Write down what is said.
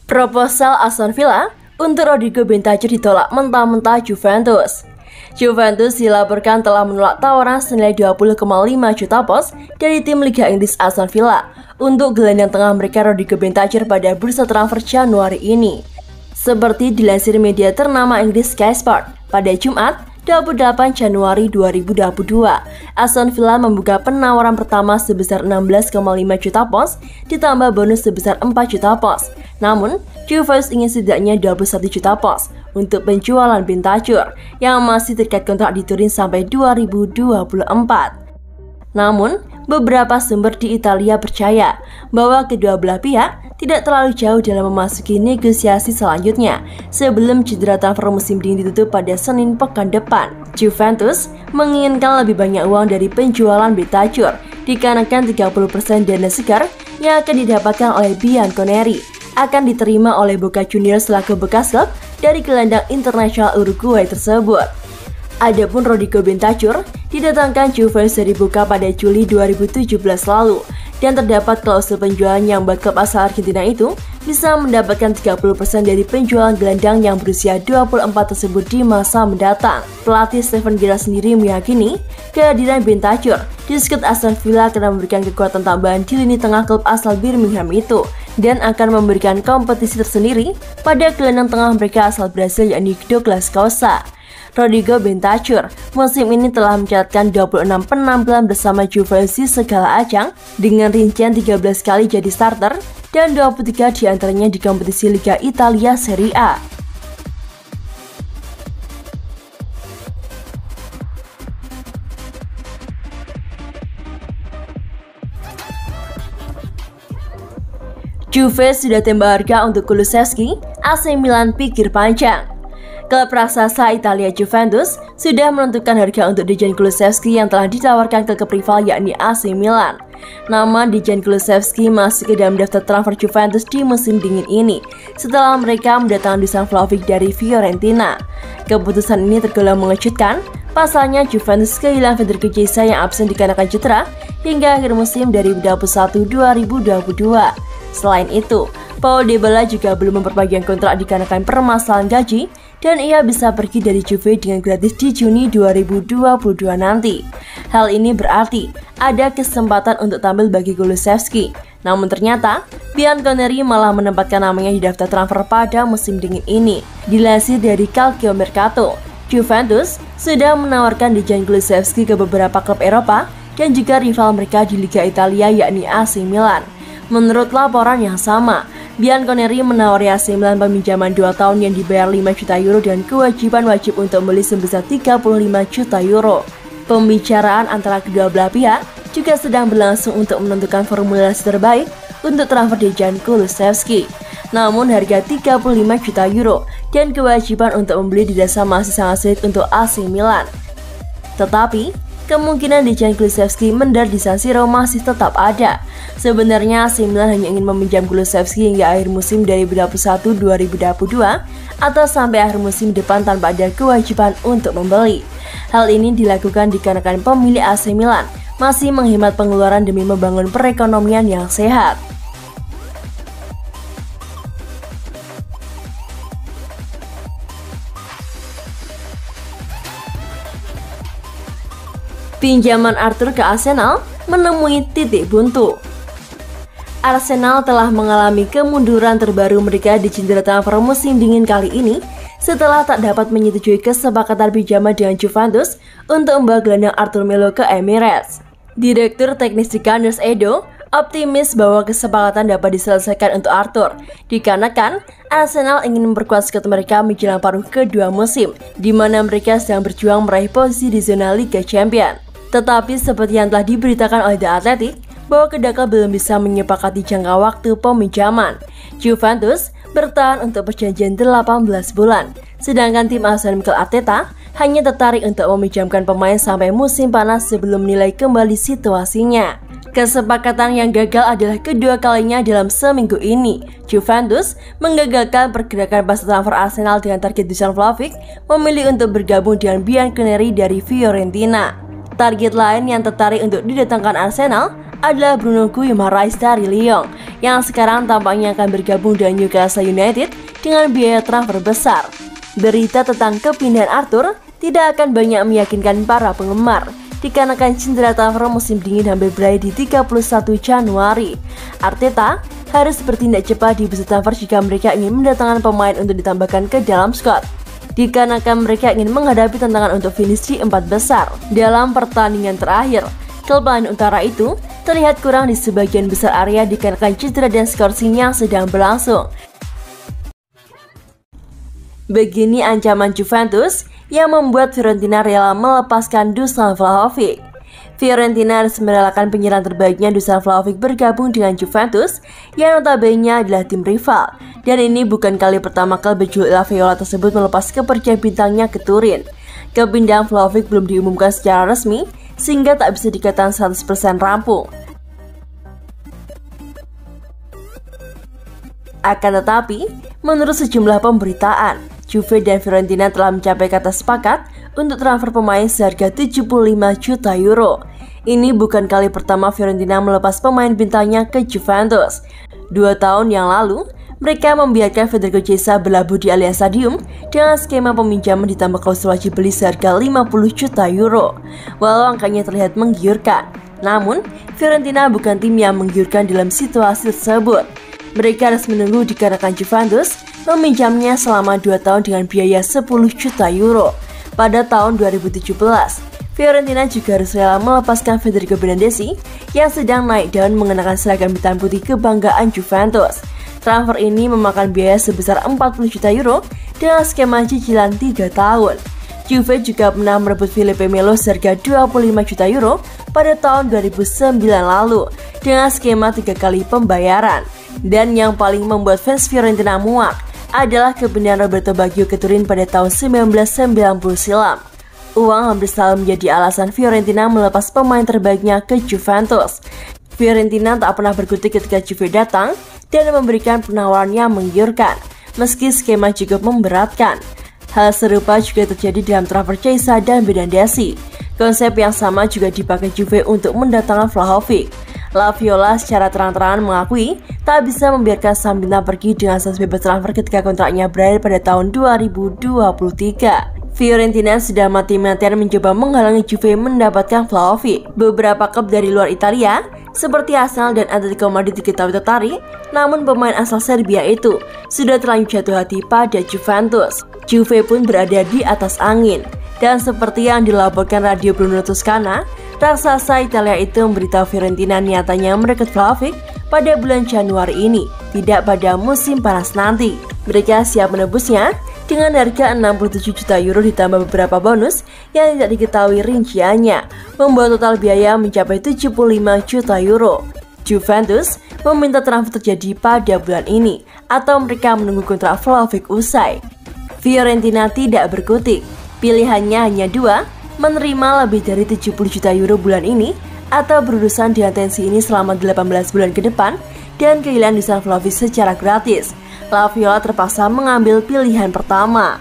Proposal Aston Villa untuk Rodrigo Bentancur ditolak mentah-mentah Juventus. Juventus dilaporkan telah menolak tawaran senilai 20,5 juta pound dari tim Liga Inggris Aston Villa untuk gelandang tengah mereka Rodrigo Bentancur pada bursa transfer Januari ini. Seperti dilansir media ternama Inggris Sky Sport, pada Jumat 28 Januari 2022, Aston Villa membuka penawaran pertama sebesar 16,5 juta pound ditambah bonus sebesar 4 juta pound. Namun, Juventus ingin setidaknya 21 juta pound untuk penjualan Bentancur yang masih terikat kontrak di Turin sampai 2024. Namun, beberapa sumber di Italia percaya bahwa kedua belah pihak tidak terlalu jauh dalam memasuki negosiasi selanjutnya sebelum jendela transfer musim dingin ditutup pada Senin pekan depan. Juventus menginginkan lebih banyak uang dari penjualan Bentancur dikarenakan 30% dana segar yang akan didapatkan oleh Bianconeri akan diterima oleh Boca Juniors selaku bekas klub dari gelandang internasional Uruguay tersebut. Adapun Rodrigo Bentancur didatangkan Juventus dari Boca pada Juli 2017 lalu dan terdapat klausul penjualan yang membuat klub asal Argentina itu bisa mendapatkan 30% dari penjualan gelandang yang berusia 24 tersebut di masa mendatang. Pelatih Steven Gerrard sendiri meyakini kehadiran Bentancur di skuad Aston Villa akan memberikan kekuatan tambahan di lini tengah klub asal Birmingham itu dan akan memberikan kompetisi tersendiri pada gelandang tengah mereka asal Brasil yakni Douglas Costa. Rodrigo Bentancur musim ini telah mencatatkan 26 penampilan bersama Juventus di segala ajang dengan rincian 13 kali jadi starter dan 23 diantaranya di kompetisi Liga Italia Serie A. Juve sudah tembak harga untuk Kulusevski, AC Milan pikir panjang. Klub raksasa Italia Juventus sudah menentukan harga untuk Dejan Kulusevski yang telah ditawarkan ke klub rival yakni AC Milan. Nama Dejan Kulusevski masuk ke dalam daftar transfer Juventus di musim dingin ini setelah mereka mendatangkan Dusan Vlahovic dari Fiorentina. Keputusan ini tergolong mengejutkan, pasalnya Juventus kehilangan Federico Chiesa yang absen dikarenakan cedera hingga akhir musim 2021-2022. Selain itu, Paul Dybala juga belum memperpanjang kontrak dikarenakan permasalahan gaji dan ia bisa pergi dari Juve dengan gratis di Juni 2022 nanti. Hal ini berarti ada kesempatan untuk tampil bagi Kulusevski. Namun ternyata, Bianconeri malah menempatkan namanya di daftar transfer pada musim dingin ini. Dilansir dari Calciomercato, Juventus sudah menawarkan Dejan Kulusevski ke beberapa klub Eropa dan juga rival mereka di Liga Italia yakni AC Milan. Menurut laporan yang sama, Bianconeri menawari AC Milan peminjaman 2 tahun yang dibayar 5 juta euro dan kewajiban wajib untuk membeli sebesar 35 juta euro. Pembicaraan antara kedua belah pihak juga sedang berlangsung untuk menentukan formulasi terbaik untuk transfer Dejan Kulusevski. Namun harga 35 juta euro dan kewajiban untuk membeli dirasa masih sangat sulit untuk AC Milan. Tetapi, kemungkinan Dejan Kulusevski mendarat di San Siro masih tetap ada. Sebenarnya AC Milan hanya ingin meminjam Kulusevski hingga akhir musim 2021-2022 atau sampai akhir musim depan tanpa ada kewajiban untuk membeli. Hal ini dilakukan dikarenakan pemilik AC Milan masih menghemat pengeluaran demi membangun perekonomian yang sehat. Pinjaman Arthur ke Arsenal menemui titik buntu. Arsenal telah mengalami kemunduran terbaru mereka di jendela transfer musim dingin kali ini setelah tak dapat menyetujui kesepakatan pinjaman dengan Juventus untuk membawa gelandang Arthur Melo ke Emirates. Direktur teknis di Gunners Edo optimis bahwa kesepakatan dapat diselesaikan untuk Arthur dikarenakan Arsenal ingin memperkuat skuad mereka menjelang paruh kedua musim di mana mereka sedang berjuang meraih posisi di zona Liga Champions. Tetapi seperti yang telah diberitakan oleh The Athletic bahwa kedua klub belum bisa menyepakati jangka waktu peminjaman. Juventus bertahan untuk perjanjian 18 bulan, sedangkan tim asuhan Mikel Arteta hanya tertarik untuk meminjamkan pemain sampai musim panas sebelum menilai kembali situasinya. Kesepakatan yang gagal adalah kedua kalinya dalam seminggu ini. Juventus menggagalkan pergerakan pasar transfer Arsenal dengan target Dusan Vlahovic memilih untuk bergabung dengan Bianconeri dari Fiorentina. Target lain yang tertarik untuk didatangkan Arsenal adalah Bruno Guimaraes dari Lyon, yang sekarang tampaknya akan bergabung dengan Newcastle United dengan biaya transfer besar. Berita tentang kepindahan Arthur tidak akan banyak meyakinkan para penggemar, dikarenakan cedera transfer musim dingin hampir berakhir di 31 Januari. Arteta harus bertindak cepat di bursa transfer jika mereka ingin mendatangkan pemain untuk ditambahkan ke dalam squad, dikarenakan mereka ingin menghadapi tantangan untuk finish di 4 besar. Dalam pertandingan terakhir, klub London Utara itu terlihat kurang di sebagian besar area dikarenakan cedera dan skorsing yang sedang berlangsung. Begini ancaman Juventus yang membuat Fiorentina rela melepaskan Dusan Vlahovic. Fiorentina harus merelakan penyerang terbaiknya Dusan Vlahovic bergabung dengan Juventus yang notabene adalah tim rival, dan ini bukan kali pertama klub berjuluk La Viola tersebut melepas kepercayaan bintangnya ke Turin. Kepindahan Vlahovic belum diumumkan secara resmi sehingga tak bisa dikatakan 100% rampung. Akan tetapi, menurut sejumlah pemberitaan, Juve dan Fiorentina telah mencapai kata sepakat untuk transfer pemain seharga 75 juta euro. Ini bukan kali pertama Fiorentina melepas pemain bintangnya ke Juventus. 2 tahun yang lalu, mereka membiarkan Federico Chiesa berlabuh di Allianz Stadium dengan skema peminjaman ditambah klausul wajib beli seharga 50 juta euro. Walau angkanya terlihat menggiurkan, namun Fiorentina bukan tim yang menggiurkan dalam situasi tersebut. Mereka harus menunggu dikarenakan Juventus meminjamnya selama 2 tahun dengan biaya 10 juta euro. Pada tahun 2017, Fiorentina juga harus rela melepaskan Federico Bernardeschi yang sedang naik daun mengenakan seragam hitam putih kebanggaan Juventus. Transfer ini memakan biaya sebesar 40 juta euro dengan skema cicilan 3 tahun. Juve juga pernah merebut Filipe Melo seharga 25 juta euro pada tahun 2009 lalu dengan skema 3 kali pembayaran. Dan yang paling membuat fans Fiorentina muak adalah kepindahan Roberto Baggio ke Turin pada tahun 1990 silam. Uang hampir selalu menjadi alasan Fiorentina melepas pemain terbaiknya ke Juventus. Fiorentina tak pernah berkutik ketika Juve datang dan memberikan penawaran yang menggiurkan, meski skema cukup memberatkan. Hal serupa juga terjadi dalam transfer Chiesa dan Bernardeschi. Konsep yang sama juga dipakai Juve untuk mendatangkan Vlahovic. La Viola secara terang-terangan mengakui tak bisa membiarkan sang bintang pergi dengan status bebas transfer ketika kontraknya berakhir pada tahun 2023. Fiorentina sudah mati-matian mencoba menghalangi Juve mendapatkan Vlahovic. Beberapa klub dari luar Italia seperti Arsenal dan Atletico Madrid diketahui tertarik, namun pemain asal Serbia itu sudah terlanjur jatuh hati pada Juventus. Juve pun berada di atas angin, dan seperti yang dilaporkan Radio Bruno Toscana, raksasa Italia itu memberitahu Fiorentina niatannya merekrut Vlahovic pada bulan Januari ini, tidak pada musim panas nanti. Mereka siap menebusnya dengan harga 67 juta euro ditambah beberapa bonus yang tidak diketahui rinciannya, membuat total biaya mencapai 75 juta euro. Juventus meminta transfer terjadi pada bulan ini, atau mereka menunggu kontrak Vlahovic usai. Fiorentina tidak berkutik, pilihannya hanya 2, menerima lebih dari 70 juta euro bulan ini atau berurusan dengan tensi ini selama 18 bulan ke depan dan kehilangan Dusan Vlahovic secara gratis. La Viola terpaksa mengambil pilihan pertama.